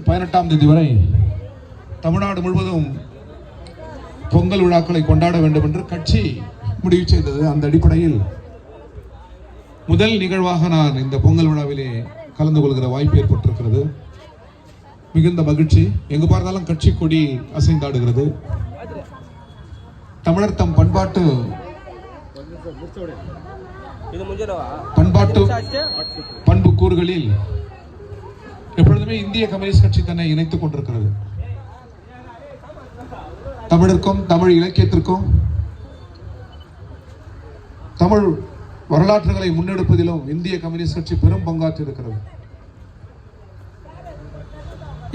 18ஆம் தேதி வரை தமிழ்நாடு முழுவதும் பொங்கல் விழாக்களை கொண்டாட வேண்டும் என்று கட்சி முடிவு செய்தது. அந்த அடிப்படையில் முதல் நிகழ்வாக நான் இந்த பொங்கல் விழாவிலே கலந்து கொள்கிற வாய்ப்பு ஏற்பட்டிருக்கிறது. மிகுந்த மகிழ்ச்சி. எங்கு பார்த்தாலும் கட்சி கொடி அசைந்தாடுகிறது. தமிழர் தம் பண்பாட்டு பண்பு கூறுகளில் எப்பொழுதுமே இந்திய கம்யூனிஸ்ட் கட்சி தன்னை இணைத்துக் கொண்டிருக்கிறது. தமிழருக்கும் தமிழ் இலக்கியத்திற்கும் தமிழ் வரலாற்றுகளை முன்னெடுப்பதிலும் இந்திய கம்யூனிஸ்ட் கட்சி பெரும் பங்காற்றி இருக்கிறது.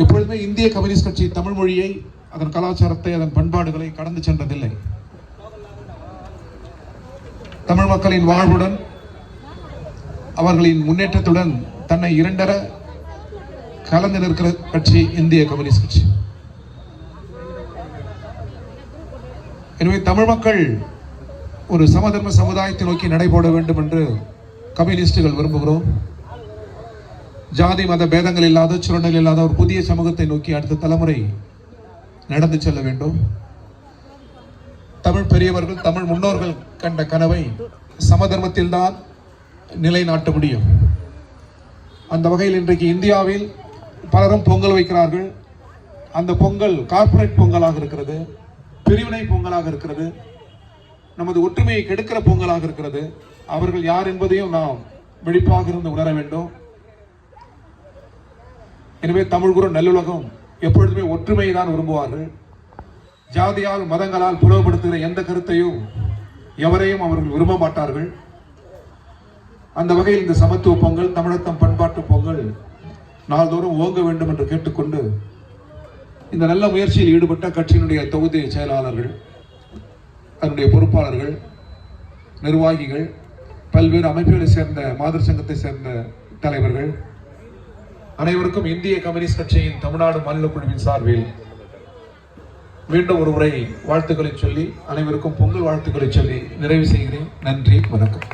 எப்பொழுதுமே இந்திய கம்யூனிஸ்ட் கட்சி தமிழ் மொழியை, அதன் கலாச்சாரத்தை, அதன் பண்பாடுகளை கடந்து சென்றதில்லை. தமிழ் மக்களின் வாழ்வுடன் அவர்களின் முன்னேற்றத்துடன் தன்னை இரண்டர கலந்து நிற்கிற கட்சி இந்திய கம்யூனிஸ்ட் கட்சி. எனவே தமிழ் மக்கள் ஒரு சமதர்ம சமுதாயத்தை நோக்கி நடைபோட வேண்டும் என்று கம்யூனிஸ்டுகள் விரும்புகிறோம். ஜாதி மத பேதங்கள் இல்லாத, சுரண்டல் இல்லாத ஒரு புதிய சமூகத்தை நோக்கி அடுத்த தலைமுறை நடந்து செல்ல வேண்டும். தமிழ் பெரியவர்கள், தமிழ் முன்னோர்கள் கண்ட கனவை சமதர்மத்தில் தான் நிலைநாட்ட முடியும். அந்த வகையில் இன்றைக்கு இந்தியாவில் பலரும் பொங்கல் வைக்கிறார்கள். அந்த பொங்கல் கார்ப்பரேட் பொங்கலாக இருக்கிறது, பிரிவினை பொங்கலாக இருக்கிறது, நமது ஒற்றுமையை கெடுக்கிற பொங்கலாக இருக்கிறது. அவர்கள் யார் என்பதையும் நாம் விழிப்பாக இருந்து உணர வேண்டும். எனவே தமிழ் குரு நல்லுலகம் எப்பொழுதுமே ஒற்றுமையை தான் விரும்புவார்கள். ஜாதியால் மதங்களால் புலவுபடுத்துகிற எந்த கருத்தையும் எவரையும் அவர்கள் விரும்ப மாட்டார்கள். அந்த வகையில் இந்த சமத்துவ பொங்கல், தமிழத்தம் பண்பாட்டு பொங்கல் நாள்தோறும் ஓங்க வேண்டும் என்று கேட்டுக்கொண்டு, இந்த நல்ல முயற்சியில் ஈடுபட்ட கட்சியினுடைய தொகுதி செயலாளர்கள், அதனுடைய பொறுப்பாளர்கள், நிர்வாகிகள், பல்வேறு அமைப்புகளை சேர்ந்த மாதர் சங்கத்தை சேர்ந்த தலைவர்கள் அனைவருக்கும் இந்திய கம்யூனிஸ்ட் கட்சியின் தமிழ்நாடு மாநில குழுவின் சார்பில் மீண்டும் ஒரு முறை வாழ்த்துக்களை சொல்லி, அனைவருக்கும் பொங்கல் வாழ்த்துக்களை சொல்லி நிறைவு செய்கிறேன். நன்றி, வணக்கம்.